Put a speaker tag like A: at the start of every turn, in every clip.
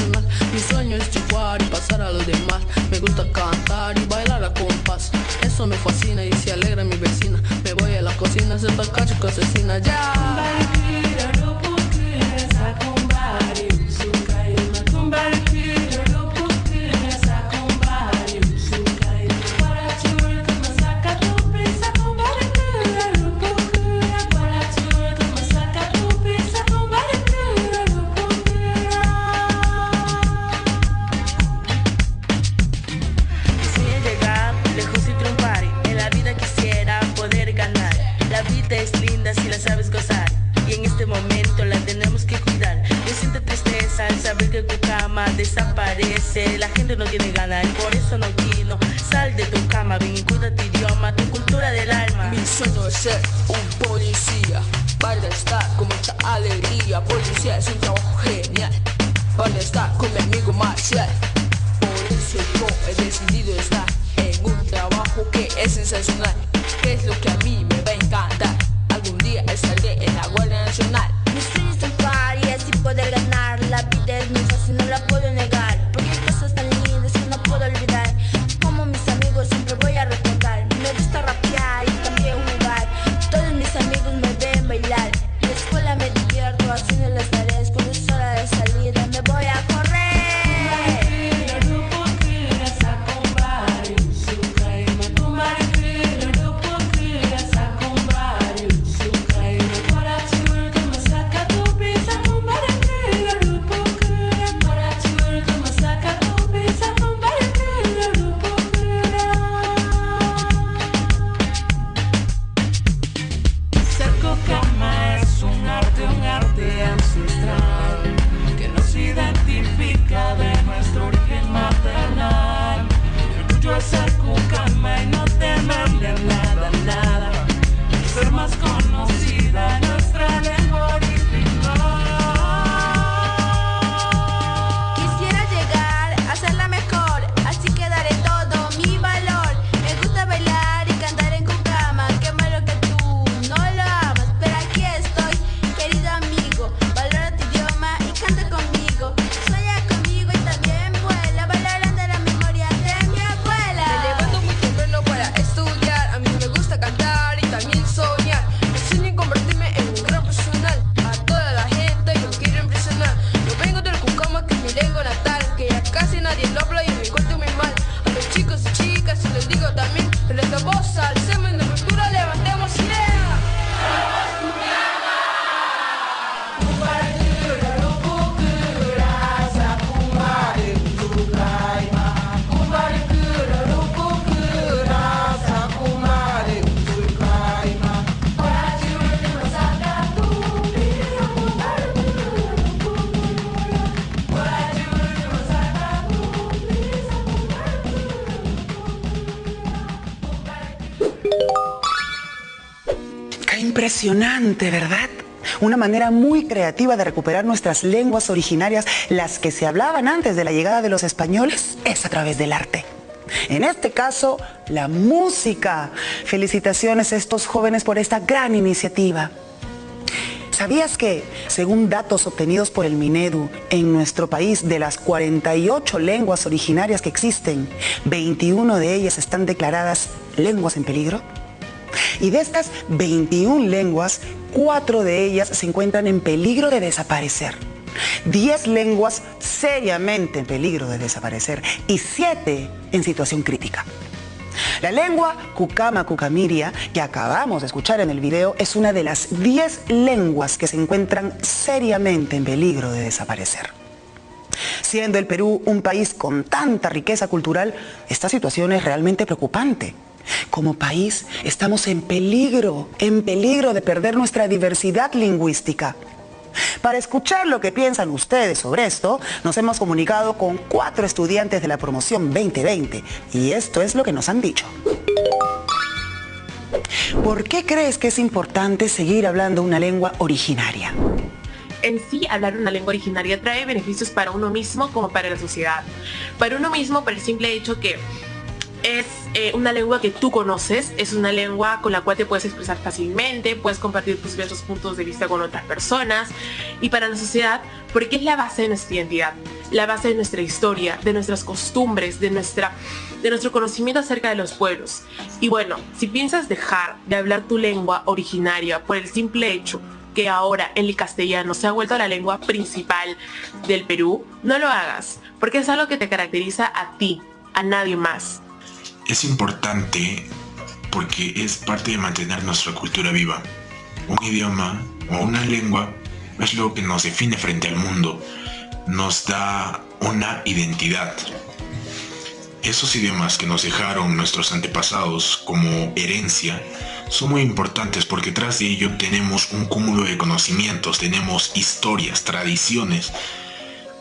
A: profesional. Mi sueño es triunfar y pasar a los demás. Me gusta cantar y bailar a compás. Eso me fascina y se alegra mi vecina. Me voy a la cocina a hacer tacacho que asesina. Ya.
B: Es linda si la sabes gozar y en este momento la tenemos que cuidar. Yo siento tristeza al saber que Cucama desaparece. La gente no tiene ganas y por eso no quiero. Sal de tu cama, ven y cuida tu idioma, tu cultura del alma.
A: Mi sueño es ser un policía para estar con mucha alegría. Policía es un trabajo genial para estar con mi amigo Marcial. Por eso yo he decidido estar en un trabajo que es sensacional, que es lo que a mí me va a encantar. Algún día estaré en la Guardia Nacional.
B: Mi sueño es triunfar y así poder ganar. La vida es muy fácil, no la puedo negar, porque hay cosas tan lindas que no puedo olvidar. Como mis amigos siempre voy a recordar. Me gusta rapear y también jugar. Todos mis amigos me ven bailar. En la escuela me divierto haciendo las tareas. Cuando es hora de salida me voy a correr.
C: Impresionante, ¿verdad? Una manera muy creativa de recuperar nuestras lenguas originarias, las que se hablaban antes de la llegada de los españoles, es a través del arte. En este caso, la música. Felicitaciones a estos jóvenes por esta gran iniciativa. ¿Sabías que, según datos obtenidos por el Minedu, en nuestro país, de las 48 lenguas originarias que existen, 21 de ellas están declaradas lenguas en peligro? Y de estas 21 lenguas, 4 de ellas se encuentran en peligro de desaparecer. 10 lenguas seriamente en peligro de desaparecer y 7 en situación crítica. La lengua Cucama Cucamiria, que acabamos de escuchar en el video, es una de las 10 lenguas que se encuentran seriamente en peligro de desaparecer. Siendo el Perú un país con tanta riqueza cultural, esta situación es realmente preocupante. Como país estamos en peligro de perder nuestra diversidad lingüística. Para escuchar lo que piensan ustedes sobre esto, nos hemos comunicado con 4 estudiantes de la promoción 2020 y esto es lo que nos han dicho. ¿Por qué crees que es importante seguir hablando una lengua originaria?
D: En sí, hablar una lengua originaria trae beneficios para uno mismo como para la sociedad. Para uno mismo, por el simple hecho que es una lengua que tú conoces, es una lengua con la cual te puedes expresar fácilmente, puedes compartir tus diversos puntos de vista con otras personas, y para la sociedad, porque es la base de nuestra identidad, la base de nuestra historia, de nuestras costumbres, de nuestro conocimiento acerca de los pueblos. Y bueno, si piensas dejar de hablar tu lengua originaria por el simple hecho que ahora el castellano se ha vuelto la lengua principal del Perú, no lo hagas, porque es algo que te caracteriza a ti, a nadie más.
E: Es importante porque es parte de mantener nuestra cultura viva. Un idioma o una lengua es lo que nos define frente al mundo, nos da una identidad. Esos idiomas que nos dejaron nuestros antepasados como herencia son muy importantes porque tras de ello tenemos un cúmulo de conocimientos, tenemos historias, tradiciones,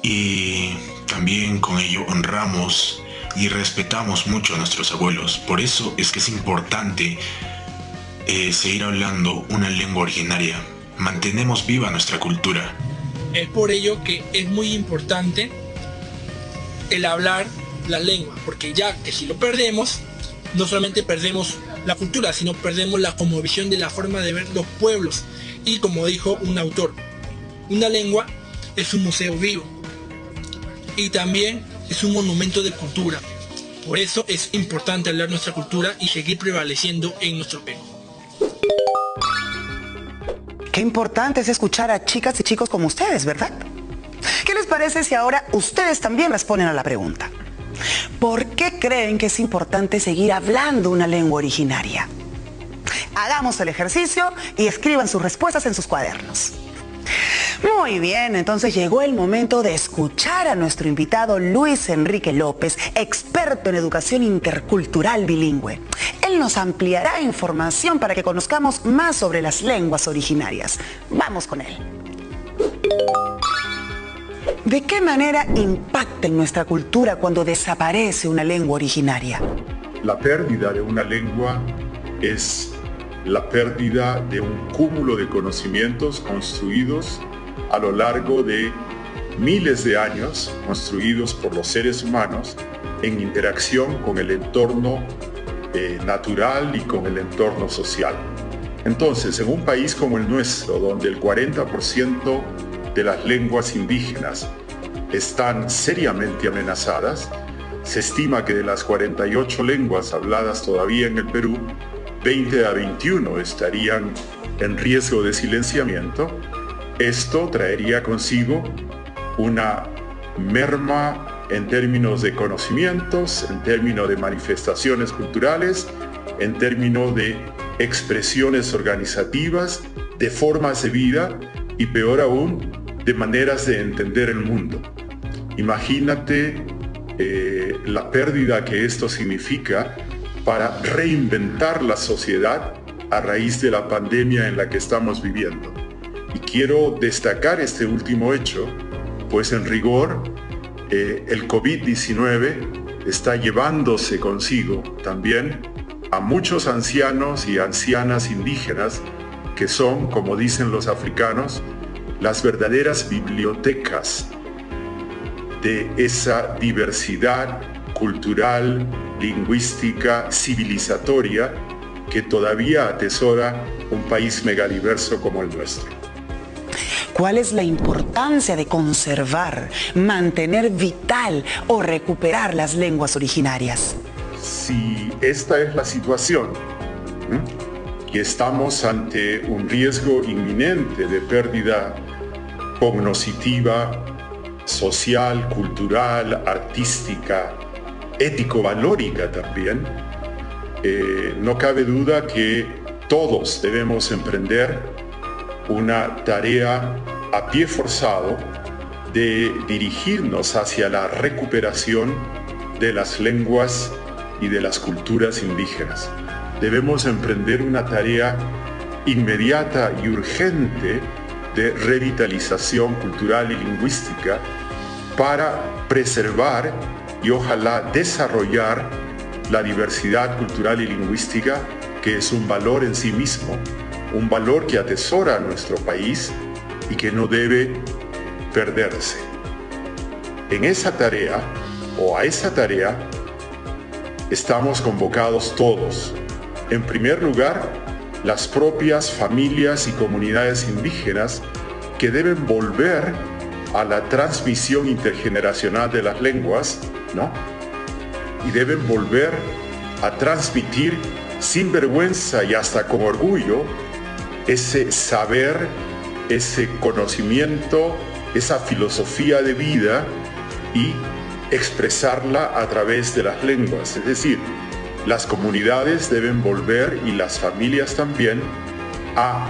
E: y también con ello honramos y respetamos mucho a nuestros abuelos. Por eso es que es importante seguir hablando una lengua originaria. Mantenemos viva nuestra cultura.
F: Es por ello que es muy importante el hablar la lengua, porque ya que si lo perdemos, no solamente perdemos la cultura, sino perdemos la cosmovisión de la forma de ver los pueblos. Y como dijo un autor, una lengua es un museo vivo y también es un monumento de cultura. Por eso es importante hablar nuestra cultura y seguir prevaleciendo en nuestro Perú.
C: Qué importante es escuchar a chicas y chicos como ustedes, ¿verdad? ¿Qué les parece si ahora ustedes también responden a la pregunta? ¿Por qué creen que es importante seguir hablando una lengua originaria? Hagamos el ejercicio y escriban sus respuestas en sus cuadernos. Muy bien, entonces llegó el momento de escuchar a nuestro invitado Luis Enrique López, experto en educación intercultural bilingüe. Él nos ampliará información para que conozcamos más sobre las lenguas originarias. Vamos con él. ¿De qué manera impacta en nuestra cultura cuando desaparece una lengua originaria?
G: La pérdida de una lengua es la pérdida de un cúmulo de conocimientos construidos a lo largo de miles de años, construidos por los seres humanos en interacción con el entorno natural y con el entorno social. Entonces, en un país como el nuestro, donde el 40% de las lenguas indígenas están seriamente amenazadas, se estima que de las 48 lenguas habladas todavía en el Perú, 20 a 21 estarían en riesgo de silenciamiento. Esto traería consigo una merma en términos de conocimientos, en términos de manifestaciones culturales, en términos de expresiones organizativas, de formas de vida y, peor aún, de maneras de entender el mundo. Imagínate la pérdida que esto significa para reinventar la sociedad a raíz de la pandemia en la que estamos viviendo. Y quiero destacar este último hecho, pues en rigor el COVID-19 está llevándose consigo también a muchos ancianos y ancianas indígenas que son, como dicen los africanos, las verdaderas bibliotecas de esa diversidad cultural, lingüística, civilizatoria que todavía atesora un país megadiverso como el nuestro.
C: ¿Cuál es la importancia de conservar, mantener vital o recuperar las lenguas originarias?
G: Si esta es la situación, y estamos ante un riesgo inminente de pérdida cognoscitiva, social, cultural, artística, ético-valórica también, no cabe duda que todos debemos emprender una tarea a pie forzado de dirigirnos hacia la recuperación de las lenguas y de las culturas indígenas. Debemos emprender una tarea inmediata y urgente de revitalización cultural y lingüística para preservar y ojalá desarrollar la diversidad cultural y lingüística, que es un valor en sí mismo, un valor que atesora a nuestro país y que no debe perderse. En esa tarea, o a esa tarea, estamos convocados todos. En primer lugar, las propias familias y comunidades indígenas que deben volver a la transmisión intergeneracional de las lenguas, ¿no? Y deben volver a transmitir sin vergüenza y hasta con orgullo ese saber, ese conocimiento, esa filosofía de vida y expresarla a través de las lenguas. Es decir, las comunidades deben volver y las familias también a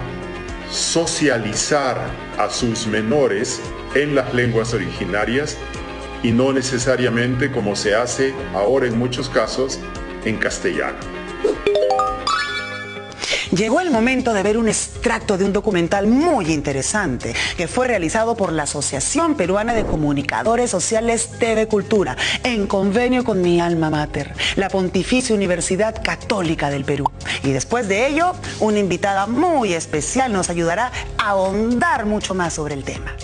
G: socializar a sus menores en las lenguas originarias y no necesariamente como se hace ahora en muchos casos en castellano.
C: Llegó el momento de ver un extracto de un documental muy interesante que fue realizado por la Asociación Peruana de Comunicadores Sociales TV Cultura en convenio con mi alma mater, la Pontificia Universidad Católica del Perú. Y después de ello, una invitada muy especial nos ayudará a ahondar mucho más sobre el tema.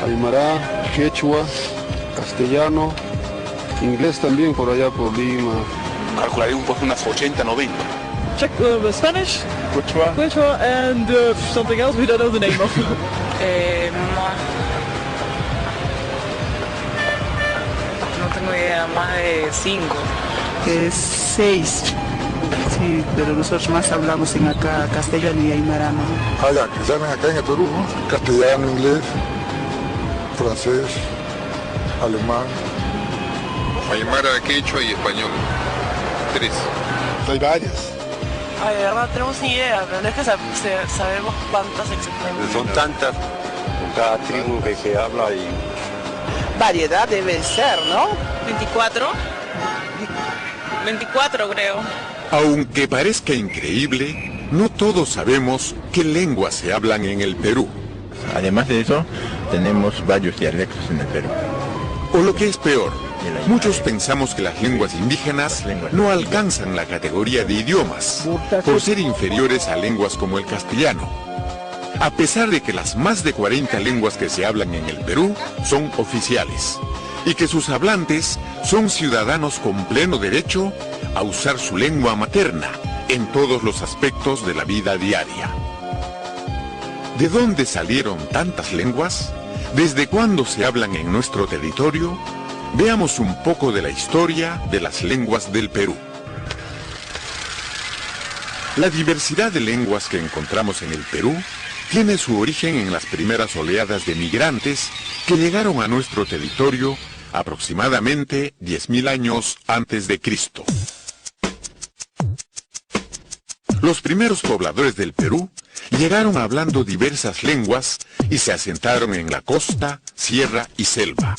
H: Aymara, quechua, castellano, inglés también por allá por Lima.
I: Calcularé unas 80, 90.
J: Check Spanish, Quechua, and something else we don't know the name of.
K: No tengo idea, más de 5.
L: 6. Sí, pero nosotros más hablamos en acá castellano y aymara, ¿no?
H: Allá, que saben acá en el Perú, ¿no? Castellano, inglés, francés, alemán.
I: Aymara, quechua y español. 3.
H: Hay varias.
K: Ay, de verdad, tenemos ni idea, pero no es que sabemos cuántas exactamente.
M: Son tantas, con cada tribu que habla y...
L: Variedad debe ser, ¿no?
K: 24. 24 creo.
N: Aunque parezca increíble, no todos sabemos qué lenguas se hablan en el Perú.
O: Además de eso, tenemos varios dialectos en el Perú.
N: O lo que es peor, muchos pensamos que las lenguas indígenas no alcanzan la categoría de idiomas, por ser inferiores a lenguas como el castellano. A pesar de que las más de 40 lenguas que se hablan en el Perú son oficiales, y que sus hablantes son ciudadanos con pleno derecho a usar su lengua materna en todos los aspectos de la vida diaria. ¿De dónde salieron tantas lenguas? ¿Desde cuándo se hablan en nuestro territorio? Veamos un poco de la historia de las lenguas del Perú. La diversidad de lenguas que encontramos en el Perú tiene su origen en las primeras oleadas de migrantes que llegaron a nuestro territorio aproximadamente 10.000 años antes de Cristo. Los primeros pobladores del Perú llegaron hablando diversas lenguas y se asentaron en la costa, sierra y selva,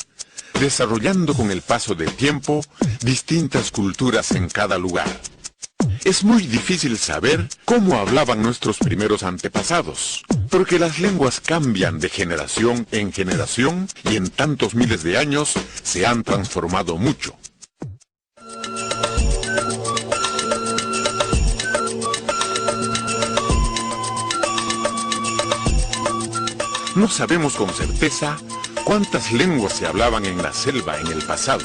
N: desarrollando con el paso del tiempo distintas culturas en cada lugar. Es muy difícil saber cómo hablaban nuestros primeros antepasados, porque las lenguas cambian de generación en generación y en tantos miles de años se han transformado mucho. No sabemos con certeza cuántas lenguas se hablaban en la selva en el pasado.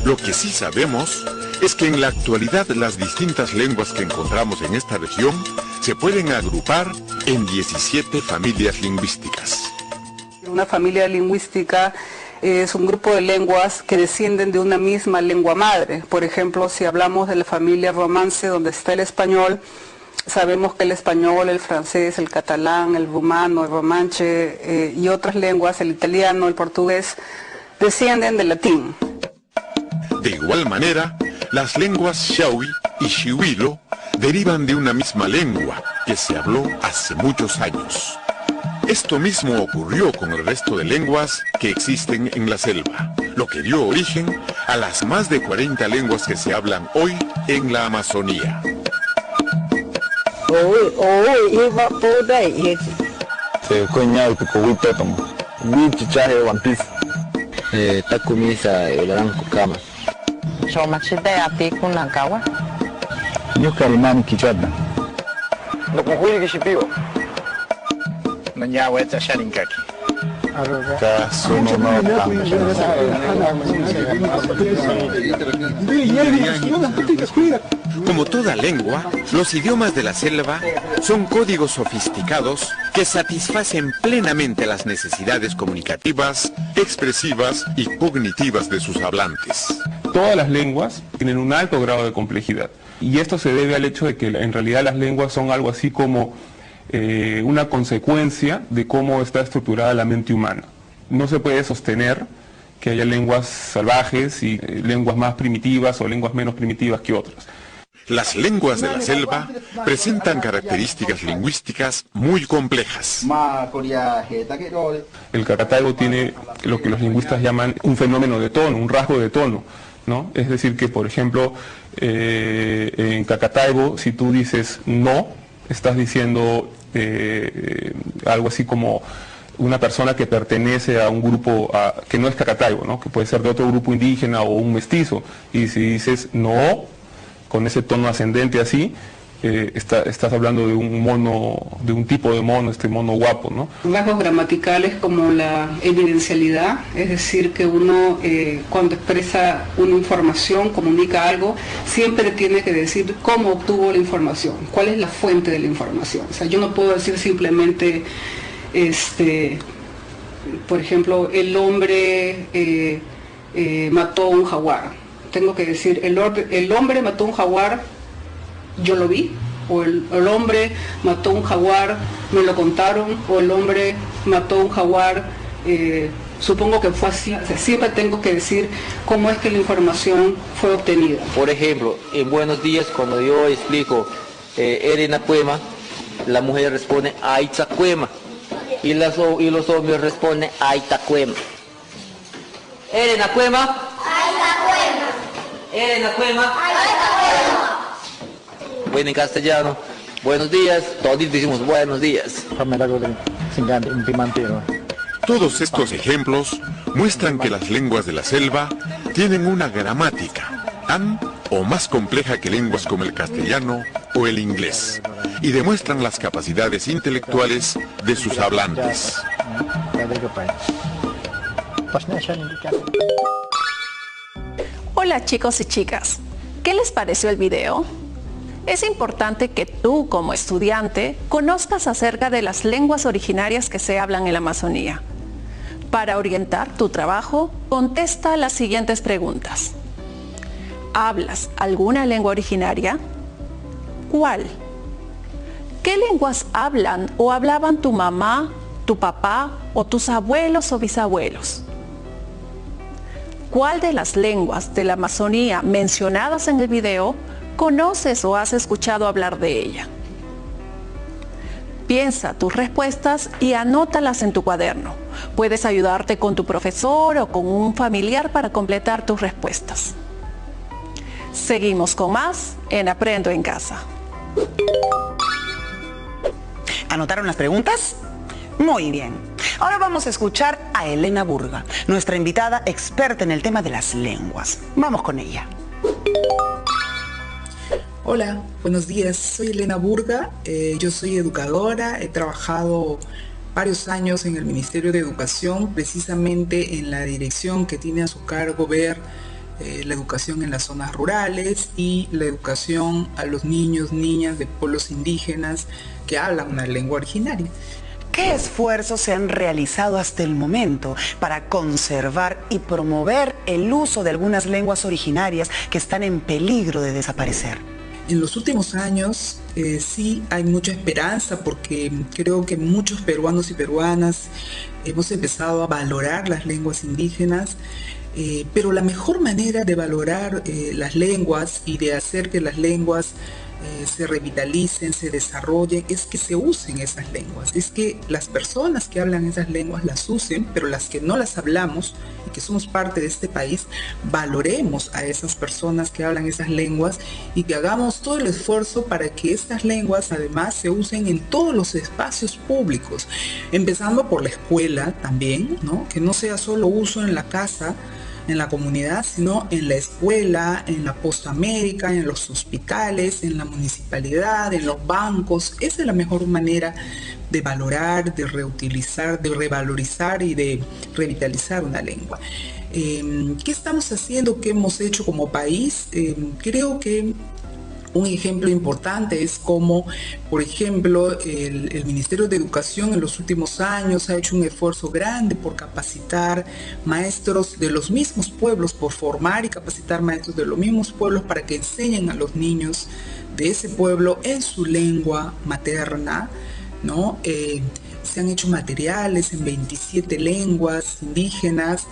N: Lo que sí sabemos es que en la actualidad las distintas lenguas que encontramos en esta región se pueden agrupar en 17 familias lingüísticas.
P: Una familia lingüística es un grupo de lenguas que descienden de una misma lengua madre. Por ejemplo, si hablamos de la familia romance donde está el español, sabemos que el español, el francés, el catalán, el rumano, el romanche y otras lenguas, el italiano, el portugués, descienden del latín.
N: De igual manera, las lenguas Shawi y Shiwilo derivan de una misma lengua que se habló hace muchos años. Esto mismo ocurrió con el resto de lenguas que existen en la selva, lo que dio origen a las más de 40 lenguas que se hablan hoy en la Amazonía. Como toda lengua, los idiomas de la selva son códigos sofisticados que satisfacen plenamente las necesidades comunicativas, expresivas y cognitivas de sus hablantes.
Q: Todas las lenguas tienen un alto grado de complejidad, y esto se debe al hecho de que en realidad las lenguas son algo así como una consecuencia de cómo está estructurada la mente humana. No se puede sostener que haya lenguas salvajes y lenguas más primitivas o lenguas menos primitivas que otras.
N: Las lenguas de la selva presentan características lingüísticas muy complejas.
Q: El Caracataibo tiene lo que los lingüistas llaman un fenómeno de tono, un rasgo de tono, ¿no? Es decir que, por ejemplo, en Caracataibo, si tú dices no, estás diciendo algo así como una persona que pertenece a un grupo que no es Caracataibo, ¿no? Que puede ser de otro grupo indígena o un mestizo, y si dices no, con ese tono ascendente así, estás hablando de un mono, de un tipo de mono, este mono guapo, ¿no?
P: Rasgos gramaticales como la evidencialidad, es decir, que uno cuando expresa una información, comunica algo, siempre tiene que decir cómo obtuvo la información, cuál es la fuente de la información. O sea, yo no puedo decir simplemente, por ejemplo, el hombre mató a un jaguar. Tengo que decir, el hombre mató a un jaguar, yo lo vi, o el hombre mató a un jaguar, me lo contaron, o el hombre mató a un jaguar, supongo que fue así. O sea, siempre tengo que decir cómo es que la información fue obtenida.
R: Por ejemplo, en Buenos Días, cuando yo explico Erenacuema, la mujer responde Aitzacuema, y los hombres responden Aitacuema. Erenacuema, Erenacuema. Bueno, en castellano, buenos días, todos decimos buenos días.
N: Todos estos ejemplos muestran que las lenguas de la selva tienen una gramática tan o más compleja que lenguas como el castellano o el inglés, y demuestran las capacidades intelectuales de sus hablantes.
S: Hola chicos y chicas, ¿qué les pareció el video? Es importante que tú como estudiante conozcas acerca de las lenguas originarias que se hablan en la Amazonía. Para orientar tu trabajo, contesta las siguientes preguntas. ¿Hablas alguna lengua originaria? ¿Cuál? ¿Qué lenguas hablan o hablaban tu mamá, tu papá o tus abuelos o bisabuelos? ¿Cuál de las lenguas de la Amazonía mencionadas en el video conoces o has escuchado hablar de ella? Piensa tus respuestas y anótalas en tu cuaderno. Puedes ayudarte con tu profesor o con un familiar para completar tus respuestas. Seguimos con más en Aprendo en Casa.
C: ¿Anotaron las preguntas? Muy bien. Ahora vamos a escuchar a Elena Burga, nuestra invitada experta en el tema de las lenguas. Vamos con ella.
T: Hola, buenos días. Soy Elena Burga. Yo soy educadora. He trabajado varios años en el Ministerio de Educación, precisamente en la dirección que tiene a su cargo ver la educación en las zonas rurales y la educación a los niños, niñas de pueblos indígenas que hablan una lengua originaria.
C: ¿Qué esfuerzos se han realizado hasta el momento para conservar y promover el uso de algunas lenguas originarias que están en peligro de desaparecer?
T: En los últimos años sí hay mucha esperanza, porque creo que muchos peruanos y peruanas hemos empezado a valorar las lenguas indígenas, pero la mejor manera de valorar las lenguas y de hacer que las lenguas se revitalicen, se desarrollen, es que se usen esas lenguas, es que las personas que hablan esas lenguas las usen, pero las que no las hablamos y que somos parte de este país, valoremos a esas personas que hablan esas lenguas y que hagamos todo el esfuerzo para que estas lenguas además se usen en todos los espacios públicos, empezando por la escuela también, ¿no? Que no sea solo uso en la casa, en la comunidad, sino en la escuela, en la postamérica, en los hospitales, en la municipalidad, en los bancos. Esa es la mejor manera de valorar, de reutilizar, de revalorizar y de revitalizar una lengua. ¿Qué estamos haciendo? ¿Qué hemos hecho como país? Creo que un ejemplo importante es como, por ejemplo, el Ministerio de Educación en los últimos años ha hecho un esfuerzo grande por capacitar maestros de los mismos pueblos, por formar y capacitar maestros de los mismos pueblos para que enseñen a los niños de ese pueblo en su lengua materna, ¿no? Se han hecho materiales en 27 lenguas indígenas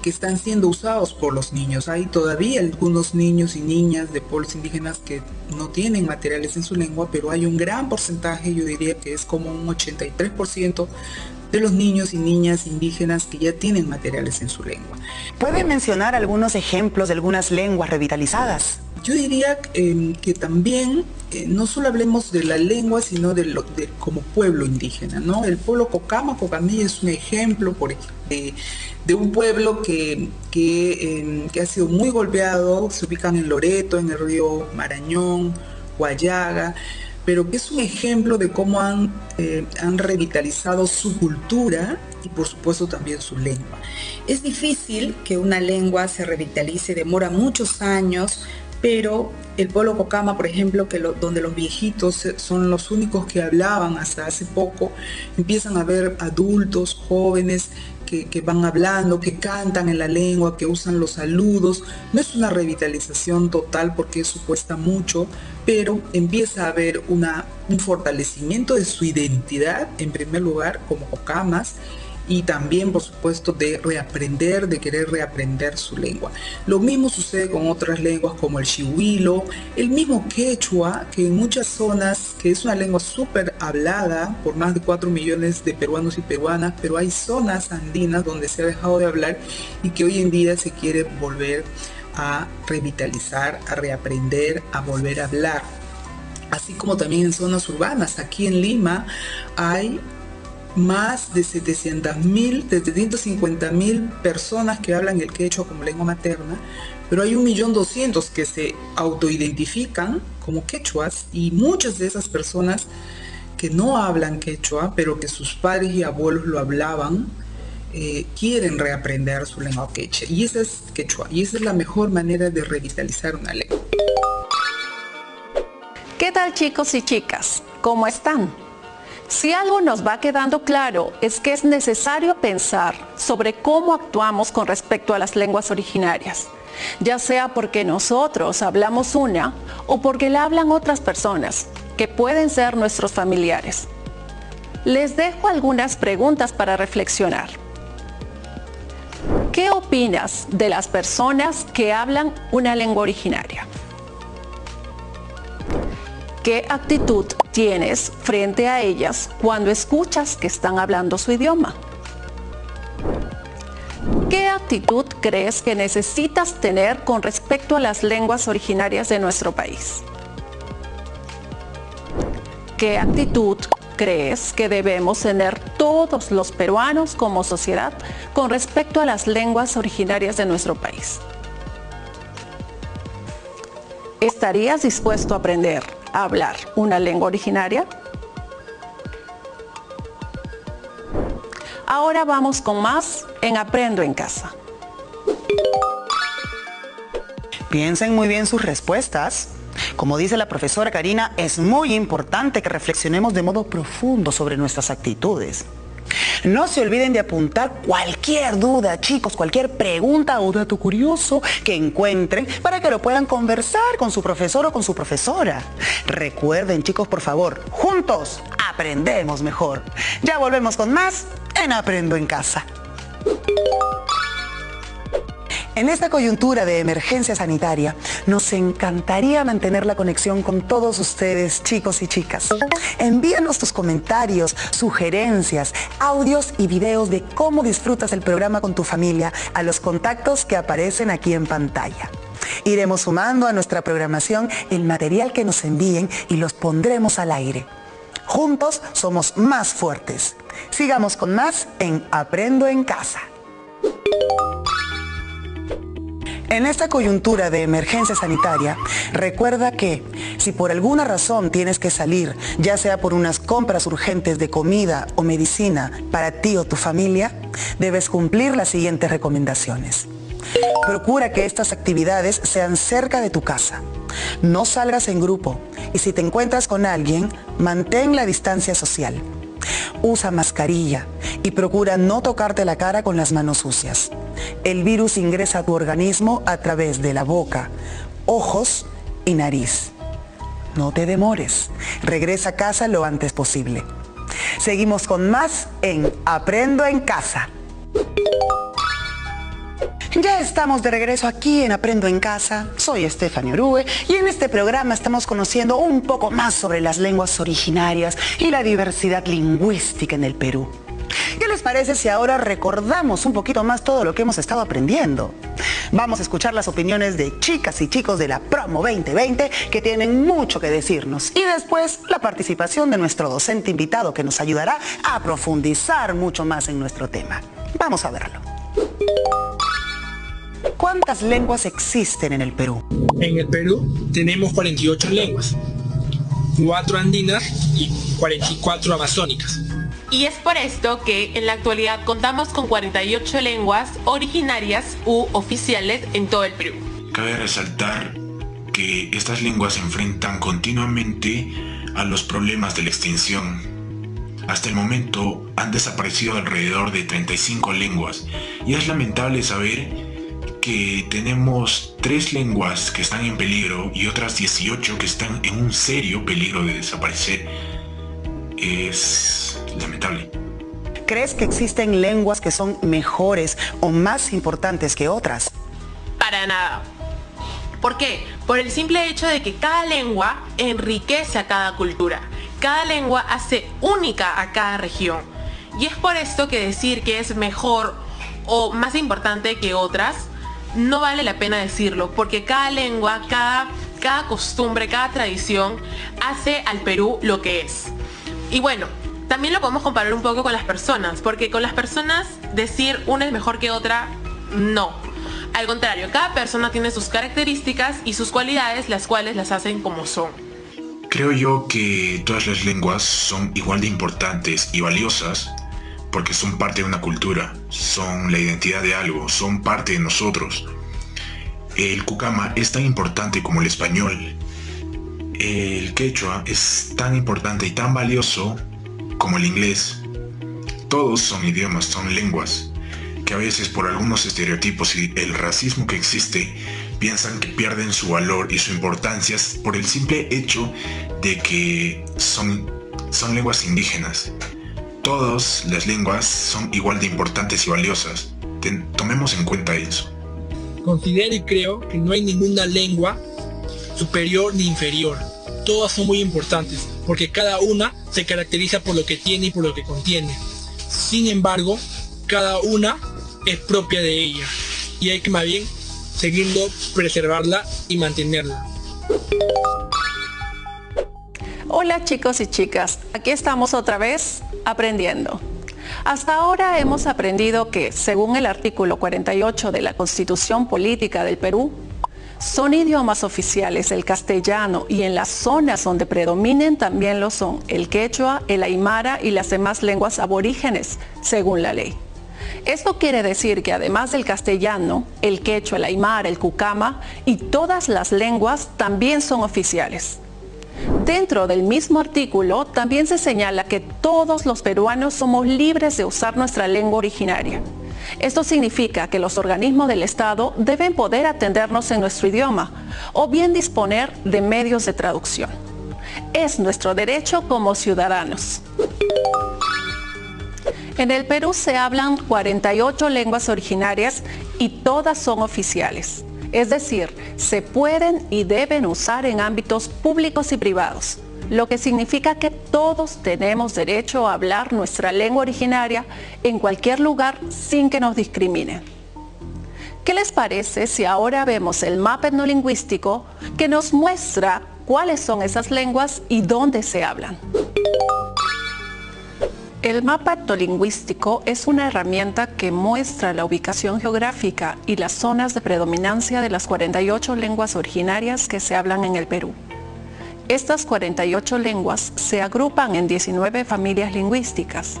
T: que están siendo usados por los niños. Hay todavía algunos niños y niñas de pueblos indígenas que no tienen materiales en su lengua, pero hay un gran porcentaje, yo diría que es como un 83% de los niños y niñas indígenas que ya tienen materiales en su lengua.
C: ¿Puede mencionar algunos ejemplos de algunas lenguas revitalizadas?
T: Yo diría que también no solo hablemos de la lengua, sino de como pueblo indígena, ¿no? El pueblo Cocama, Cocamilla es un ejemplo, por ejemplo, de un pueblo que ha sido muy golpeado. Se ubican en Loreto, en el río Marañón, Guayaga, pero que es un ejemplo de cómo han revitalizado su cultura y por supuesto también su lengua.
U: Es difícil que una lengua se revitalice, demora muchos años, pero el pueblo Cocama, por ejemplo, donde los viejitos son los únicos que hablaban hasta hace poco, empiezan a ver adultos, jóvenes que van hablando, que cantan en la lengua, que usan los saludos. No es una revitalización total porque eso cuesta mucho, pero empieza a haber un fortalecimiento de su identidad, en primer lugar, como Cocamas, y también, por supuesto, de querer reaprender su lengua. Lo mismo sucede con otras lenguas como el Chihuilo, el mismo quechua, que en muchas zonas, que es una lengua súper hablada por más de 4 millones de peruanos y peruanas, pero hay zonas andinas donde se ha dejado de hablar y que hoy en día se quiere volver a revitalizar, a reaprender, a volver a hablar. Así como también en zonas urbanas. Aquí en Lima hay más de 750.000 personas que hablan el quechua como lengua materna, pero hay 1.200.000 que se autoidentifican como quechuas, y muchas de esas personas que no hablan quechua, pero que sus padres y abuelos lo hablaban, quieren reaprender su lengua quechua, y esa es quechua, y esa es la mejor manera de revitalizar una lengua.
S: ¿Qué tal, chicos y chicas? ¿Cómo están? Si algo nos va quedando claro es que es necesario pensar sobre cómo actuamos con respecto a las lenguas originarias, ya sea porque nosotros hablamos una o porque la hablan otras personas, que pueden ser nuestros familiares. Les dejo algunas preguntas para reflexionar. ¿Qué opinas de las personas que hablan una lengua originaria? ¿Qué actitud tienes frente a ellas cuando escuchas que están hablando su idioma? ¿Qué actitud crees que necesitas tener con respecto a las lenguas originarias de nuestro país? ¿Qué actitud crees que debemos tener todos los peruanos como sociedad con respecto a las lenguas originarias de nuestro país? ¿Estarías dispuesto a aprender a hablar una lengua originaria? Ahora vamos con más en Aprendo en Casa.
C: Piensen muy bien sus respuestas. Como dice la profesora Karina, es muy importante que reflexionemos de modo profundo sobre nuestras actitudes. No se olviden de apuntar cualquier duda, chicos, cualquier pregunta o dato curioso que encuentren para que lo puedan conversar con su profesor o con su profesora. Recuerden, chicos, por favor, juntos aprendemos mejor. Ya volvemos con más en Aprendo en Casa. En esta coyuntura de emergencia sanitaria, nos encantaría mantener la conexión con todos ustedes, chicos y chicas. Envíanos tus comentarios, sugerencias, audios y videos de cómo disfrutas el programa con tu familia a los contactos que aparecen aquí en pantalla. Iremos sumando a nuestra programación el material que nos envíen y los pondremos al aire. Juntos somos más fuertes. Sigamos con más en Aprendo en Casa. En esta coyuntura de emergencia sanitaria, recuerda que si por alguna razón tienes que salir, ya sea por unas compras urgentes de comida o medicina para ti o tu familia, debes cumplir las siguientes recomendaciones. Procura que estas actividades sean cerca de tu casa. No salgas en grupo y si te encuentras con alguien, mantén la distancia social. Usa mascarilla y procura no tocarte la cara con las manos sucias. El virus ingresa a tu organismo a través de la boca, ojos y nariz. No te demores. Regresa a casa lo antes posible. Seguimos con más en Aprendo en Casa. Ya estamos de regreso aquí en Aprendo en Casa. Soy Stephanie Orue y en este programa estamos conociendo un poco más sobre las lenguas originarias y la diversidad lingüística en el Perú. ¿Qué les parece si ahora recordamos un poquito más todo lo que hemos estado aprendiendo? Vamos a escuchar las opiniones de chicas y chicos de la Promo 2020 que tienen mucho que decirnos y después la participación de nuestro docente invitado que nos ayudará a profundizar mucho más en nuestro tema. Vamos a verlo. ¿Cuántas lenguas existen en el Perú?
F: En el Perú tenemos 48 lenguas, 4 andinas y 44 amazónicas.
D: Y es por esto que en la actualidad contamos con 48 lenguas originarias u oficiales en todo el Perú.
E: Cabe resaltar que estas lenguas se enfrentan continuamente a los problemas de la extinción. Hasta el momento han desaparecido alrededor de 35 lenguas y es lamentable saber que tenemos 3 lenguas que están en peligro y otras 18 que están en un serio peligro de desaparecer. Es lamentable.
C: ¿Crees que existen lenguas que son mejores o más importantes que otras?
D: Para nada. ¿Por qué? Por el simple hecho de que cada lengua enriquece a cada cultura. Cada lengua hace única a cada región. Y es por esto que decir que es mejor o más importante que otras no vale la pena decirlo, porque cada lengua, cada costumbre, cada tradición hace al Perú lo que es. Y bueno, también lo podemos comparar un poco con las personas, porque con las personas decir una es mejor que otra, no. Al contrario, cada persona tiene sus características y sus cualidades, las cuales las hacen como son.
E: Creo yo que todas las lenguas son igual de importantes y valiosas porque son parte de una cultura, son la identidad de algo, son parte de nosotros. El cucama es tan importante como el español. El quechua es tan importante y tan valioso como el inglés. Todos son idiomas, son lenguas, que a veces por algunos estereotipos y el racismo que existe, piensan que pierden su valor y su importancia por el simple hecho de que son lenguas indígenas. Todas las lenguas son igual de importantes y valiosas. Tomemos en cuenta eso.
F: Considero y creo que no hay ninguna lengua superior ni inferior. Todas son muy importantes, porque cada una se caracteriza por lo que tiene y por lo que contiene. Sin embargo, cada una es propia de ella, y hay que más bien seguirlo, preservarla y mantenerla.
S: Hola chicos y chicas, aquí estamos otra vez aprendiendo. Hasta ahora hemos aprendido que, según el artículo 48 de la Constitución Política del Perú, son idiomas oficiales el castellano y en las zonas donde predominen también lo son el quechua, el aymara y las demás lenguas aborígenes, según la ley. Esto quiere decir que además del castellano, el quechua, el aymara, el cucama y todas las lenguas también son oficiales. Dentro del mismo artículo también se señala que todos los peruanos somos libres de usar nuestra lengua originaria. Esto significa que los organismos del Estado deben poder atendernos en nuestro idioma o bien disponer de medios de traducción. Es nuestro derecho como ciudadanos. En el Perú se hablan 48 lenguas originarias y todas son oficiales. Es decir, se pueden y deben usar en ámbitos públicos y privados, lo que significa que todos tenemos derecho a hablar nuestra lengua originaria en cualquier lugar sin que nos discriminen. ¿Qué les parece si ahora vemos el mapa etnolingüístico que nos muestra cuáles son esas lenguas y dónde se hablan? El mapa etnolingüístico es una herramienta que muestra la ubicación geográfica y las zonas de predominancia de las 48 lenguas originarias que se hablan en el Perú. Estas 48 lenguas se agrupan en 19 familias lingüísticas.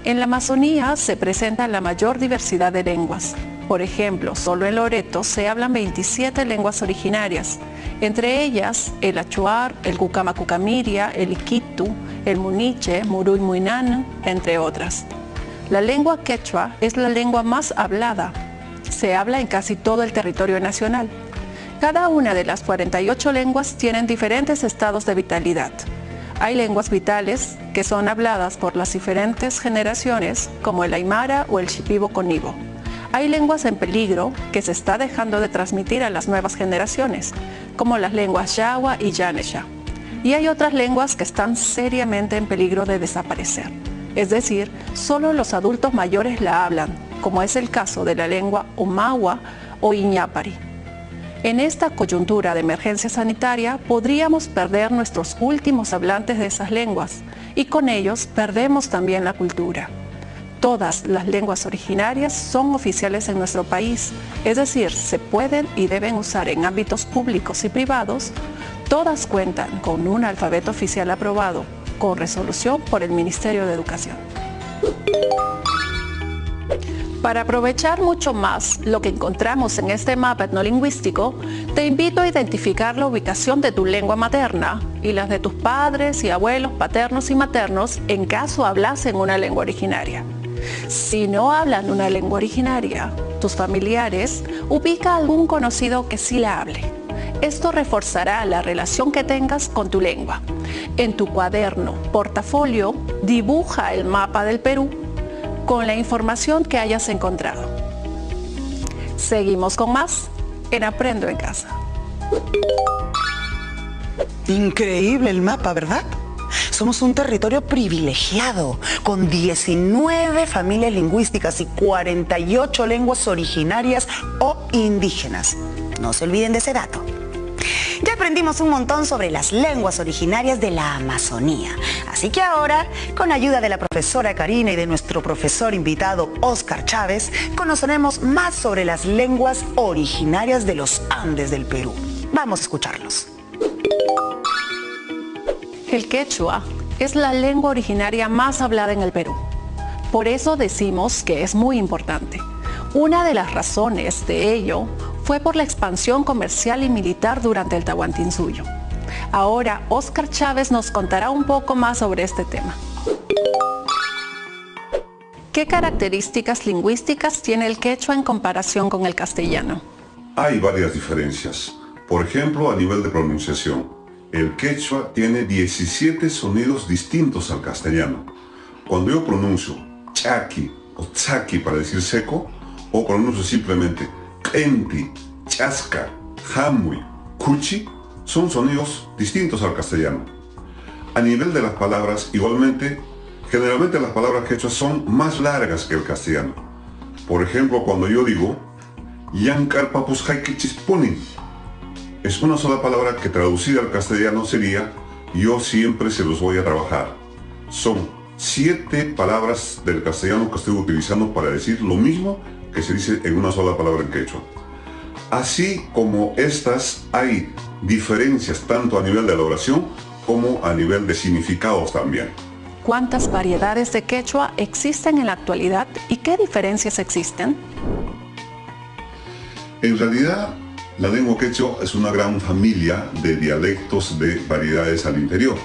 S: En la Amazonía se presenta la mayor diversidad de lenguas. Por ejemplo, solo en Loreto se hablan 27 lenguas originarias, entre ellas el achuar, el cucamacucamiria, el iquitu, el muniche, muruy muinana, entre otras. La lengua quechua es la lengua más hablada. Se habla en casi todo el territorio nacional. Cada una de las 48 lenguas tienen diferentes estados de vitalidad. Hay lenguas vitales que son habladas por las diferentes generaciones, como el aymara o el shipibo-conibo. Hay lenguas en peligro que se está dejando de transmitir a las nuevas generaciones, como las lenguas yawa y yanesha. Y hay otras lenguas que están seriamente en peligro de desaparecer. Es decir, solo los adultos mayores la hablan, como es el caso de la lengua omagua o iñápari. En esta coyuntura de emergencia sanitaria podríamos perder nuestros últimos hablantes de esas lenguas y con ellos perdemos también la cultura. Todas las lenguas originarias son oficiales en nuestro país, es decir, se pueden y deben usar en ámbitos públicos y privados. Todas cuentan con un alfabeto oficial aprobado, con resolución por el Ministerio de Educación. Para aprovechar mucho más lo que encontramos en este mapa etnolingüístico, te invito a identificar la ubicación de tu lengua materna y las de tus padres y abuelos paternos y maternos en caso hablasen una lengua originaria. Si no hablan una lengua originaria, tus familiares, ubica a algún conocido que sí la hable. Esto reforzará la relación que tengas con tu lengua. En tu cuaderno, portafolio, dibuja el mapa del Perú con la información que hayas encontrado. Seguimos con más en Aprendo en Casa.
C: Increíble el mapa, ¿verdad? Somos un territorio privilegiado, con 19 familias lingüísticas y 48 lenguas originarias o indígenas. No se olviden de ese dato. Ya aprendimos un montón sobre las lenguas originarias de la Amazonía. Así que ahora, con ayuda de la profesora Karina y de nuestro profesor invitado Óscar Chávez, conoceremos más sobre las lenguas originarias de los Andes del Perú. Vamos a escucharlos.
S: El quechua es la lengua originaria más hablada en el Perú. Por eso decimos que es muy importante. Una de las razones de ello fue por la expansión comercial y militar durante el Tahuantinsuyo. Ahora, Óscar Chávez nos contará un poco más sobre este tema. ¿Qué características lingüísticas tiene el quechua en comparación con el castellano?
A: Hay varias diferencias. Por ejemplo, a nivel de pronunciación. El quechua tiene 17 sonidos distintos al castellano. Cuando yo pronuncio chaki o tsaki para decir seco, o pronuncio simplemente enti, chasca, jamui, cuchi, son sonidos distintos al castellano. A nivel de las palabras, igualmente, generalmente las palabras quechuas son más largas que el castellano. Por ejemplo, cuando yo digo yankar papus haikichispunin, es una sola palabra que traducida al castellano sería yo siempre se los voy a trabajar. Son 7 palabras del castellano que estoy utilizando para decir lo mismo que se dice en una sola palabra en quechua. Así como estas, hay diferencias tanto a nivel de la oración como a nivel de significados también.
S: ¿Cuántas variedades de quechua existen en la actualidad y qué diferencias existen?
A: En realidad, la lengua quechua es una gran familia de dialectos de variedades al interior.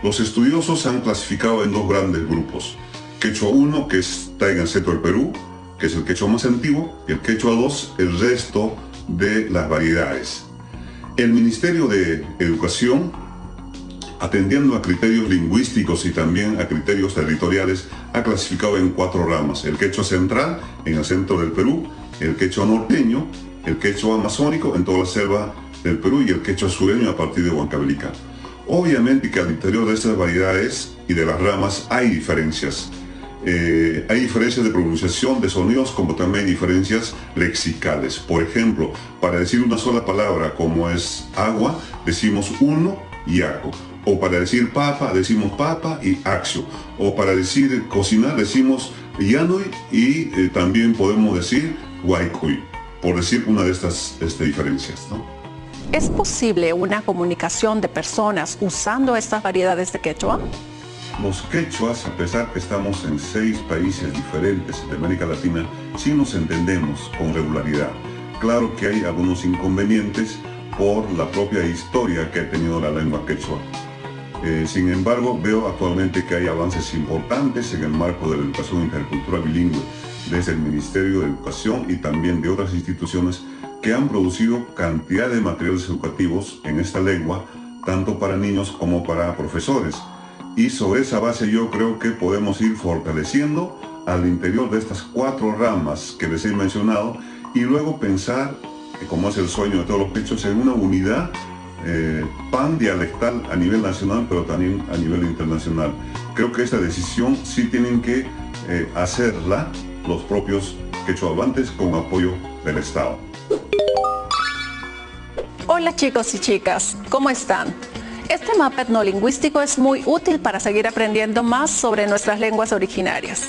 A: Los estudiosos han clasificado en 2 grandes grupos. Quechua 1, que está en el centro del Perú, que es el quechua más antiguo, y el quechua 2, el resto de las variedades. El Ministerio de Educación atendiendo a criterios lingüísticos y también a criterios territoriales, ha clasificado en 4 ramas: el quechua central, en el centro del Perú; el quechua norteño; el quechua amazónico, en toda la selva del Perú; y el quechua sureño a partir de Huancavelica. Obviamente que al interior de estas variedades y de las ramas hay diferencias. Hay diferencias de pronunciación de sonidos, como también hay diferencias lexicales. Por ejemplo, para decir una sola palabra como es agua, decimos uno y aco. O para decir papa, decimos papa y axio. O para decir cocinar, decimos yanui y también podemos decir guaycuy, por decir una de estas diferencias, ¿no?
S: ¿Es posible una comunicación de personas usando estas variedades de quechua?
A: Los quechuas, a pesar que estamos en 6 países diferentes de América Latina, sí nos entendemos con regularidad. Claro que hay algunos inconvenientes por la propia historia que ha tenido la lengua quechua. Sin embargo, veo actualmente que hay avances importantes en el marco de la educación intercultural bilingüe, desde el Ministerio de Educación y también de otras instituciones que han producido cantidad de materiales educativos en esta lengua, tanto para niños como para profesores. Y sobre esa base yo creo que podemos ir fortaleciendo al interior de estas 4 ramas que les he mencionado, y luego pensar, como es el sueño de todos los quechuas, en una unidad pandialectal a nivel nacional, pero también a nivel internacional. Creo que esta decisión sí tienen que hacerla los propios quechuahablantes con apoyo del Estado.
S: Hola chicos y chicas, ¿cómo están? Este mapa etnolingüístico es muy útil para seguir aprendiendo más sobre nuestras lenguas originarias.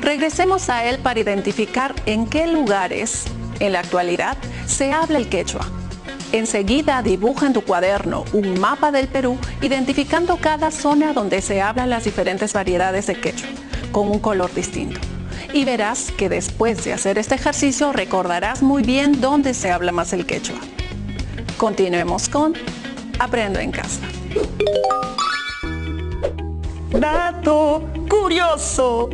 S: Regresemos a él para identificar en qué lugares, en la actualidad, se habla el quechua. Enseguida dibuja en tu cuaderno un mapa del Perú, identificando cada zona donde se hablan las diferentes variedades de quechua, con un color distinto. Y verás que después de hacer este ejercicio recordarás muy bien dónde se habla más el quechua. Continuemos con Aprendo en Casa.
C: Dato curioso.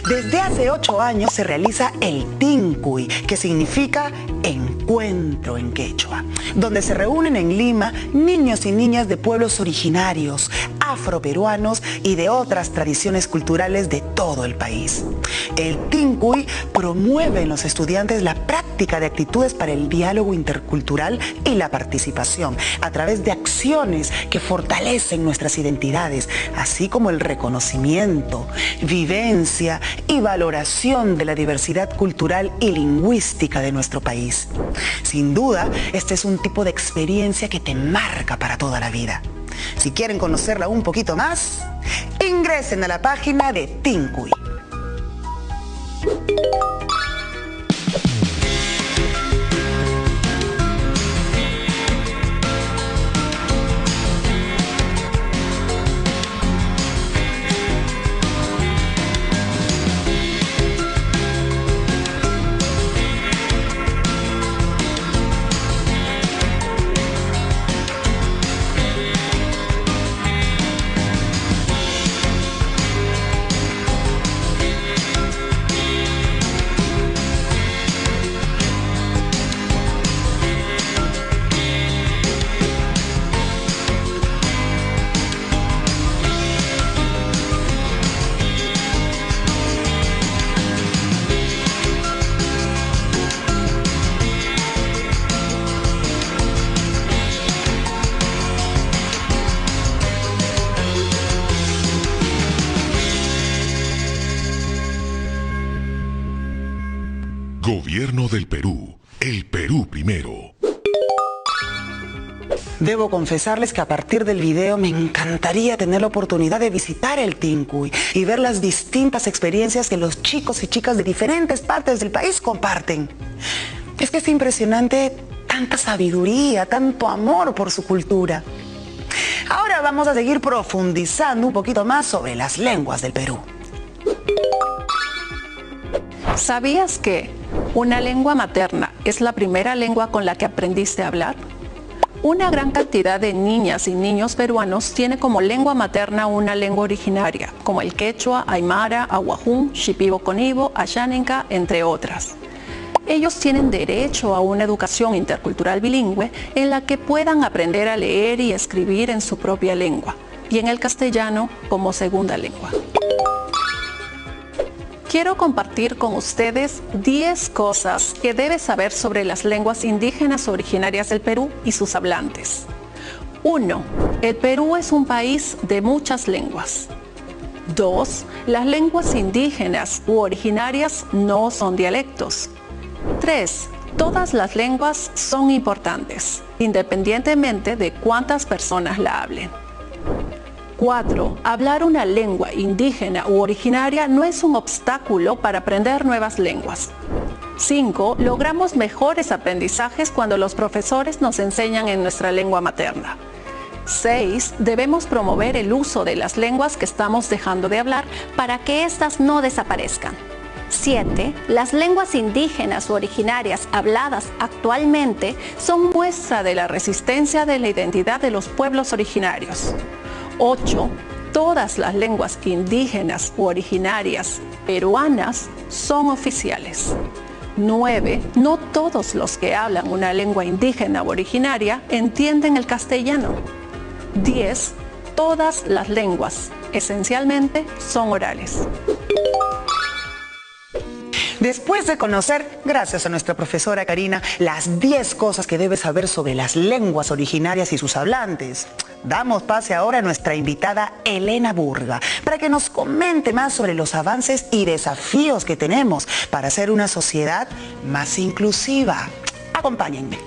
C: Desde hace 8 años se realiza el Tincuy, que significa encuentro en quechua, donde se reúnen en Lima niños y niñas de pueblos originarios, afroperuanos y de otras tradiciones culturales de todo el país. El Tincuy promueve en los estudiantes la práctica de actitudes para el diálogo intercultural y la participación a través de acciones que fortalecen nuestras identidades, así como el reconocimiento, vivencia y valoración de la diversidad cultural y lingüística de nuestro país. Sin duda, este es un tipo de experiencia que te marca para toda la vida. Si quieren conocerla un poquito más, ingresen a la página de Tincuy.
N: Gobierno del Perú. El Perú primero.
C: Debo confesarles que a partir del video me encantaría tener la oportunidad de visitar el Tincuy y ver las distintas experiencias que los chicos y chicas de diferentes partes del país comparten. Es que es impresionante tanta sabiduría, tanto amor por su cultura. Ahora vamos a seguir profundizando un poquito más sobre las lenguas del Perú.
S: ¿Sabías que una lengua materna es la primera lengua con la que aprendiste a hablar? Una gran cantidad de niñas y niños peruanos tiene como lengua materna una lengua originaria, como el quechua, aymara, ahuajún, shipibo-conibo, ayáninca, entre otras. Ellos tienen derecho a una educación intercultural bilingüe en la que puedan aprender a leer y escribir en su propia lengua, y en el castellano como segunda lengua. Quiero compartir con ustedes 10 cosas que debes saber sobre las lenguas indígenas originarias del Perú y sus hablantes. 1. El Perú es un país de muchas lenguas. 2. Las lenguas indígenas u originarias no son dialectos. 3. Todas las lenguas son importantes, independientemente de cuántas personas la hablen. 4. Hablar una lengua indígena u originaria no es un obstáculo para aprender nuevas lenguas. 5. Logramos mejores aprendizajes cuando los profesores nos enseñan en nuestra lengua materna. 6. Debemos promover el uso de las lenguas que estamos dejando de hablar para que éstas no desaparezcan.
B: 7. Las lenguas indígenas u originarias habladas actualmente son
S: muestra de la resistencia de la identidad de los pueblos originarios. 8. Todas las lenguas indígenas u originarias peruanas son oficiales. 9. No todos los que hablan una lengua indígena u originaria entienden el castellano. 10. Todas las lenguas, esencialmente, son orales.
C: Después de conocer, gracias a nuestra profesora Karina, las 10 cosas que debes saber sobre las lenguas originarias y sus hablantes, damos pase ahora a nuestra invitada Elena Burga para que nos comente más sobre los avances y desafíos que tenemos para hacer una sociedad más inclusiva. Acompáñenme.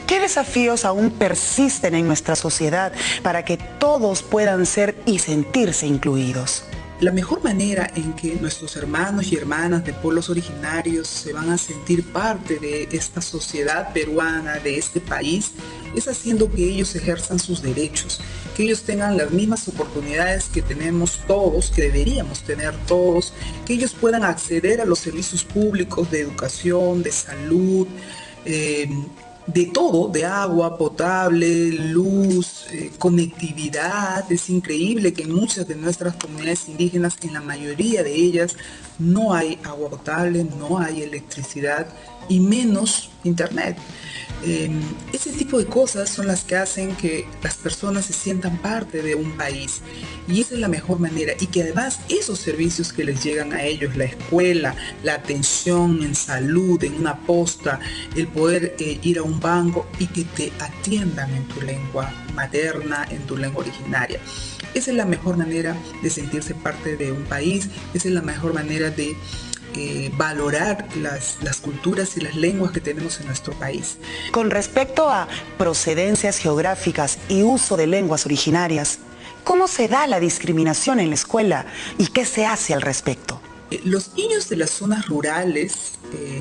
C: ¿Qué desafíos aún persisten en nuestra sociedad para que todos puedan ser y sentirse incluidos?
T: La mejor manera en que nuestros hermanos y hermanas de pueblos originarios se van a sentir parte de esta sociedad peruana, de este país, es haciendo que ellos ejerzan sus derechos, que ellos tengan las mismas oportunidades que tenemos todos, que deberíamos tener todos, que ellos puedan acceder a los servicios públicos de educación, de salud, de todo, de agua potable, luz, conectividad. Es increíble que en muchas de nuestras comunidades indígenas, en la mayoría de ellas, no hay agua potable, no hay electricidad y menos internet. Ese tipo de cosas son las que hacen que las personas se sientan parte de un país, y esa es la mejor manera, y que además esos servicios que les llegan a ellos, la escuela, la atención en salud, en una posta, el poder ir a un banco y que te atiendan en tu lengua materna, en tu lengua originaria. Esa es la mejor manera de sentirse parte de un país, esa es la mejor manera de valorar las culturas y las lenguas que tenemos en nuestro país.
C: Con respecto a procedencias geográficas y uso de lenguas originarias, ¿cómo se da la discriminación en la escuela y qué se hace al respecto?
T: Los niños de las zonas rurales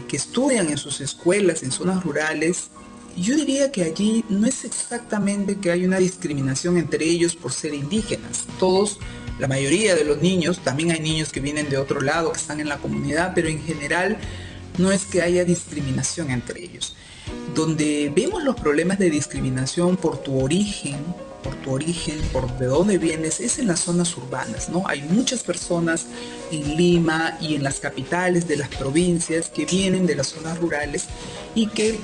T: que estudian en sus escuelas en zonas rurales, yo diría que allí no es exactamente que hay una discriminación entre ellos por ser indígenas. Todos, la mayoría de los niños, también hay niños que vienen de otro lado, que están en la comunidad, pero en general no es que haya discriminación entre ellos. Donde vemos los problemas de discriminación por tu origen, por de dónde vienes, es en las zonas urbanas, ¿no? Hay muchas personas en Lima y en las capitales de las provincias que vienen de las zonas rurales y que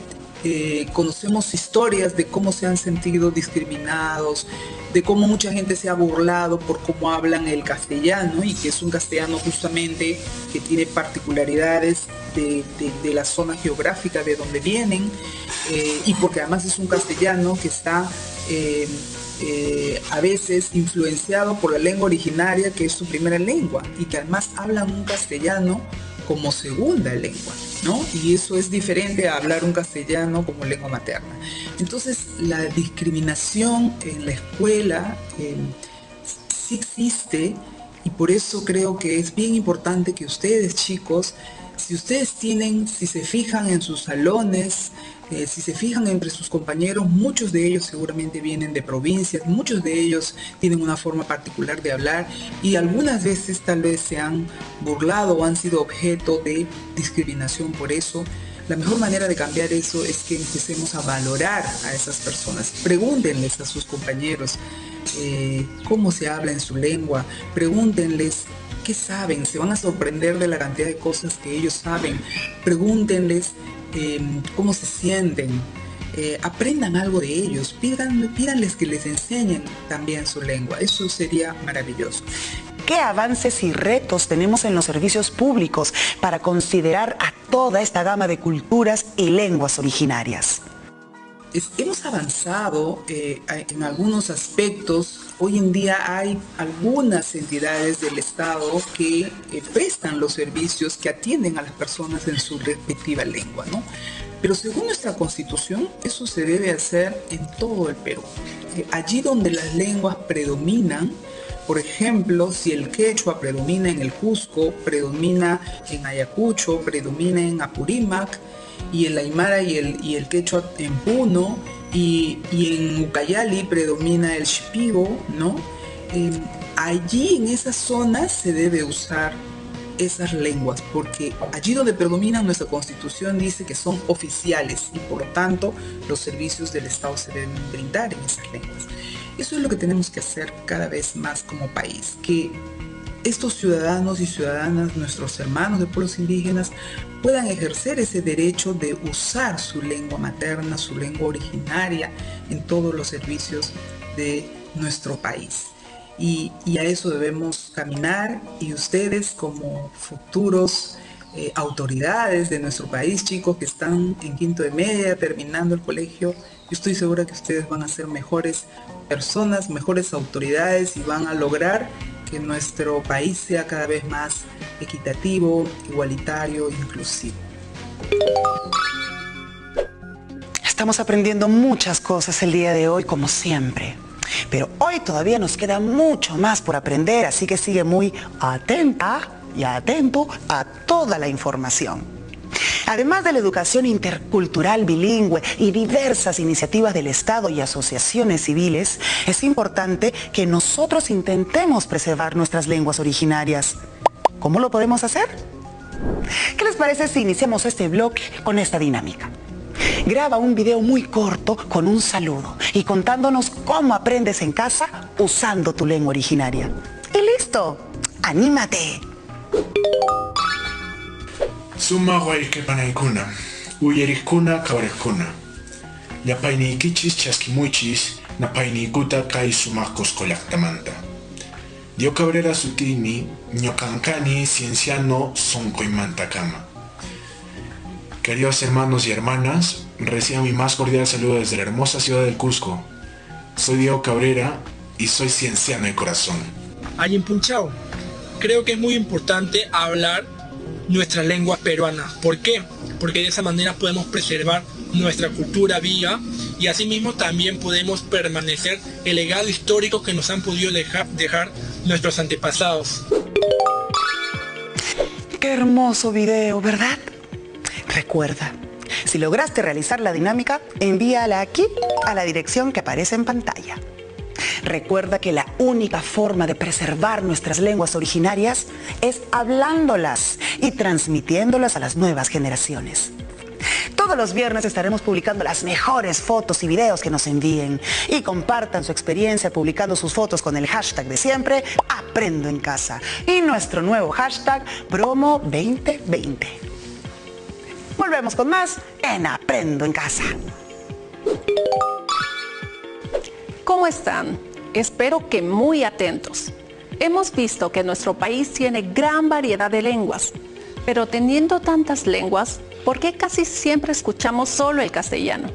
T: conocemos historias de cómo se han sentido discriminados, de cómo mucha gente se ha burlado por cómo hablan el castellano, y que es un castellano justamente que tiene particularidades de la zona geográfica de donde vienen, y porque además es un castellano que está a veces influenciado por la lengua originaria, que es su primera lengua, y que además hablan un castellano como segunda lengua, ¿no? Y eso es diferente a hablar un castellano como lengua materna. Entonces, la discriminación en la escuela sí existe, y por eso creo que es bien importante que ustedes, chicos, si se fijan en sus salones, si se fijan entre sus compañeros, muchos de ellos seguramente vienen de provincias, muchos de ellos tienen una forma particular de hablar, y algunas veces tal vez se han burlado o han sido objeto de discriminación por eso. La mejor manera de cambiar eso es que empecemos a valorar a esas personas. Pregúntenles a sus compañeros cómo se habla en su lengua, pregúntenles qué saben, se van a sorprender de la cantidad de cosas que ellos saben. Pregúntenles cómo se sienten, aprendan algo de ellos, pídanles que les enseñen también su lengua. Eso sería maravilloso.
C: ¿Qué avances y retos tenemos en los servicios públicos para considerar a toda esta gama de culturas y lenguas originarias?
T: Hemos avanzado en algunos aspectos. Hoy en día hay algunas entidades del Estado que prestan los servicios, que atienden a las personas en su respectiva lengua, ¿no? Pero según nuestra Constitución, eso se debe hacer en todo el Perú. Allí donde las lenguas predominan, por ejemplo, si el quechua predomina en el Cusco, predomina en Ayacucho, predomina en Apurímac, y el aymara y el quechua en Puno, y en Ucayali predomina el shipibo, ¿no? Allí en esas zonas se debe usar esas lenguas, porque allí donde predominan, nuestra Constitución dice que son oficiales y por lo tanto los servicios del Estado se deben brindar en esas lenguas. Eso es lo que tenemos que hacer cada vez más como país, que estos ciudadanos y ciudadanas, nuestros hermanos de pueblos indígenas, puedan ejercer ese derecho de usar su lengua materna, su lengua originaria en todos los servicios de nuestro país. Y a eso debemos caminar, y ustedes como futuros autoridades de nuestro país, chicos que están en quinto de media, terminando el colegio, yo estoy segura que ustedes van a ser mejores personas, mejores autoridades, y van a lograr que nuestro país sea cada vez más equitativo, igualitario, inclusivo.
C: Estamos aprendiendo muchas cosas el día de hoy, como siempre. Pero hoy todavía nos queda mucho más por aprender, así que sigue muy atenta y atento a toda la información. Además de la educación intercultural bilingüe y diversas iniciativas del Estado y asociaciones civiles, es importante que nosotros intentemos preservar nuestras lenguas originarias. ¿Cómo lo podemos hacer? ¿Qué les parece si iniciamos este bloque con esta dinámica? Graba un video muy corto con un saludo y contándonos cómo aprendes en casa usando tu lengua originaria. ¡Y listo! ¡Anímate!
E: Suma guayque panaykuna, uyerikuna kawarekuna. Yapaynikichis chaskimuchis, napaynikuta kay sumakos kolaktamanta. Dio Cabrera sutini, ñocancani cienciano soncoimanta cama. Queridos hermanos y hermanas, reciban mi más cordial saludo desde la hermosa ciudad del Cusco. Soy Diego Cabrera y soy cienciano de corazón.
F: Ayin Punchao, creo que es muy importante hablar nuestra lengua peruana. ¿Por qué? Porque de esa manera podemos preservar nuestra cultura viva y asimismo también podemos permanecer el legado histórico que nos han podido dejar nuestros antepasados.
C: Qué hermoso video, ¿verdad? Recuerda, si lograste realizar la dinámica, envíala aquí a la dirección que aparece en pantalla. Recuerda que la única forma de preservar nuestras lenguas originarias es hablándolas y transmitiéndolas a las nuevas generaciones. Todos los viernes estaremos publicando las mejores fotos y videos que nos envíen, y compartan su experiencia publicando sus fotos con el hashtag de siempre, Aprendo en Casa, y nuestro nuevo hashtag Promo2020. Volvemos con más en Aprendo en Casa.
S: ¿Cómo están? Espero que muy atentos. Hemos visto que nuestro país tiene gran variedad de lenguas, pero teniendo tantas lenguas, ¿por qué casi siempre escuchamos solo el castellano?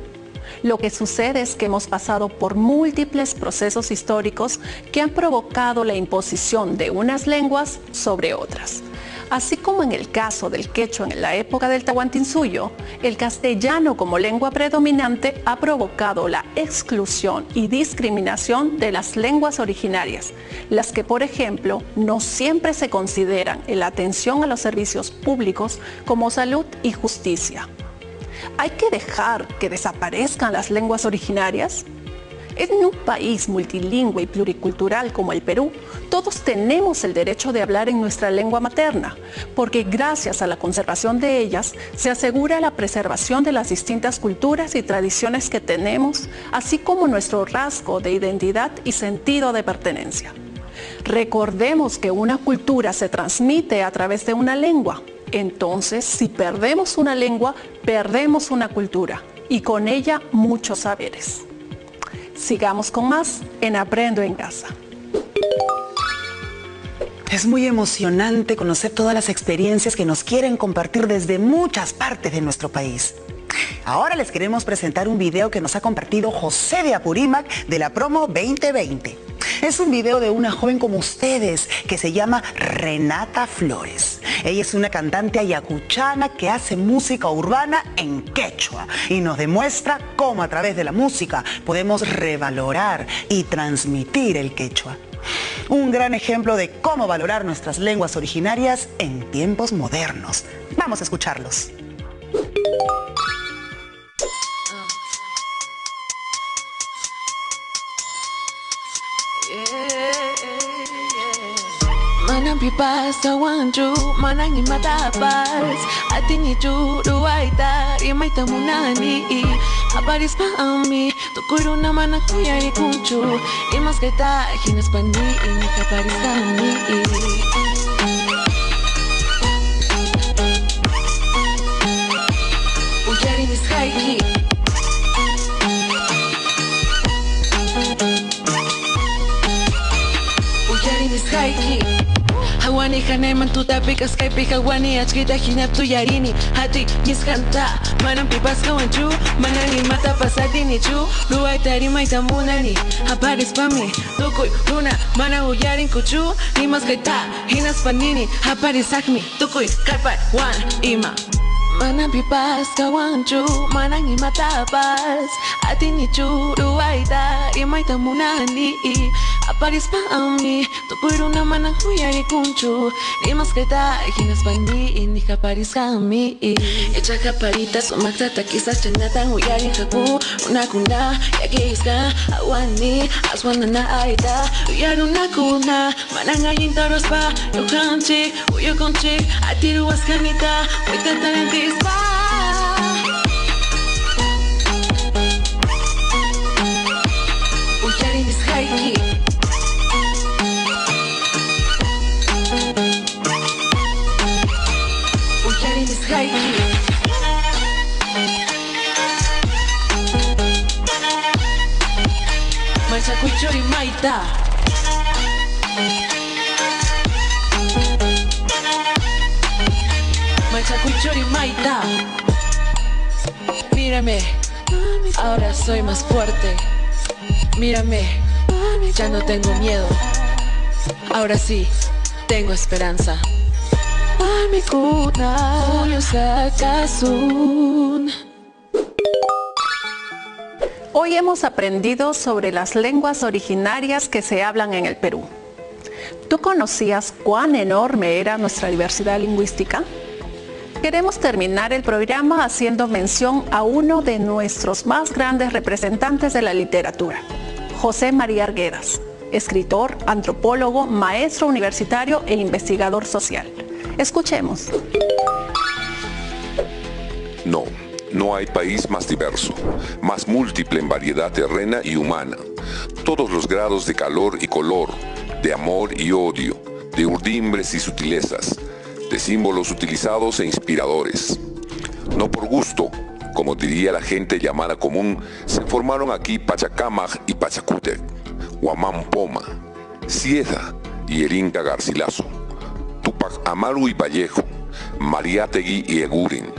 S: Lo que sucede es que hemos pasado por múltiples procesos históricos que han provocado la imposición de unas lenguas sobre otras. Así como en el caso del quechua en la época del Tahuantinsuyo, el castellano como lengua predominante ha provocado la exclusión y discriminación de las lenguas originarias, las que, por ejemplo, no siempre se consideran en la atención a los servicios públicos como salud y justicia. ¿Hay que dejar que desaparezcan las lenguas originarias? En un país multilingüe y pluricultural como el Perú, todos tenemos el derecho de hablar en nuestra lengua materna, porque gracias a la conservación de ellas se asegura la preservación de las distintas culturas y tradiciones que tenemos, así como nuestro rasgo de identidad y sentido de pertenencia. Recordemos que una cultura se transmite a través de una lengua. Entonces, si perdemos una lengua, perdemos una cultura. y con ella muchos saberes. Sigamos con más en Aprendo en Casa.
C: Es muy emocionante conocer todas las experiencias que nos quieren compartir desde muchas partes de nuestro país. Ahora les queremos presentar un video que nos ha compartido José de Apurímac de la promo 2020. Es un video de una joven como ustedes que se llama Renata Flores. Ella es una cantante ayacuchana que hace música urbana en quechua y nos demuestra cómo a través de la música podemos revalorar y transmitir el quechua. Un gran ejemplo de cómo valorar nuestras lenguas originarias en tiempos modernos. Vamos a escucharlos.
G: Manang pipas kawanju, manang imatapas. Atini juru aita, imaita munani. Aparis pa ami, tukuru na manak tuyari kunchu. Imas kita hinas pani, ini kaparis kami. Ujari dis haiki. Ujari dis haiki. Hawani haneman tuta pikas kai pika wani achkita hinap tu yarini hati miskanta manam pipas kawanchu manani mata pasatini chu luai tari maita munani aparis pami tukuy luna mana uyarin kuchu nimas kaita hinas panini aparis akmi tukuy karpat wan ima manam pipas kawanchu manang imatapas atini chu luai tari maita munani aparis pami tukuy luna manang uyari kunchu nimas kaita hinas pandi ini kaparis kami echa kaparita sumakta takisa chanata uyari haku una kuna yakiska awani aswana na aita uyaru na kuna manang ayin taros pa yokanchi uyokonchi atiru askanita uitatarantis pa uyari mis haiki Machacuchori maita Machacuchori maita Mírame, ahora soy más fuerte. Mírame, ya no tengo miedo. Ahora sí, tengo esperanza.
S: Hoy hemos aprendido sobre las lenguas originarias que se hablan en el Perú. ¿Tú conocías cuán enorme era nuestra diversidad lingüística? Queremos terminar el programa haciendo mención a uno de nuestros más grandes representantes de la literatura, José María Arguedas, escritor, antropólogo, maestro universitario e investigador social. Escuchemos.
V: No hay país más diverso, más múltiple en variedad terrena y humana. Todos los grados de calor y color, de amor y odio, de urdimbres y sutilezas, de símbolos utilizados e inspiradores. No por gusto, como diría la gente llamada común, se formaron aquí Pachacámac y Pachacútec, Huamán Poma, Cieza y el Inca Garcilaso, Tupac Amaru y Vallejo, Mariátegui y Eguren,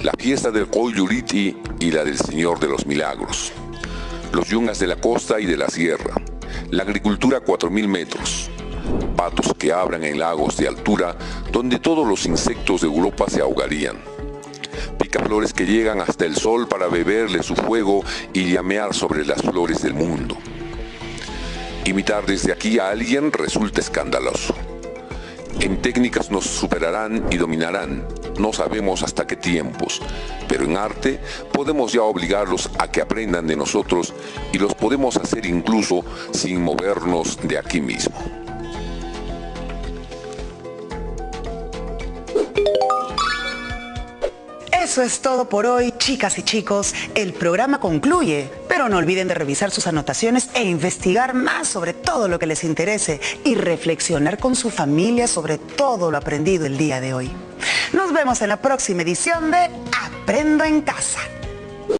V: la fiesta del Coyuriti y la del Señor de los Milagros, los yungas de la costa y de la sierra, la agricultura a 4.000 metros, patos que abran en lagos de altura donde todos los insectos de Europa se ahogarían, picaflores que llegan hasta el sol para beberle su fuego y llamear sobre las flores del mundo. Imitar desde aquí a alguien resulta escandaloso. En técnicas nos superarán y dominarán, no sabemos hasta qué tiempos, pero en arte podemos ya obligarlos a que aprendan de nosotros y los podemos hacer incluso sin movernos de aquí mismo.
C: Eso es todo por hoy, chicas y chicos. El programa concluye, pero no olviden de revisar sus anotaciones e investigar más sobre todo lo que les interese y reflexionar con su familia sobre todo lo aprendido el día de hoy. Nos vemos en la próxima edición de Aprendo en Casa.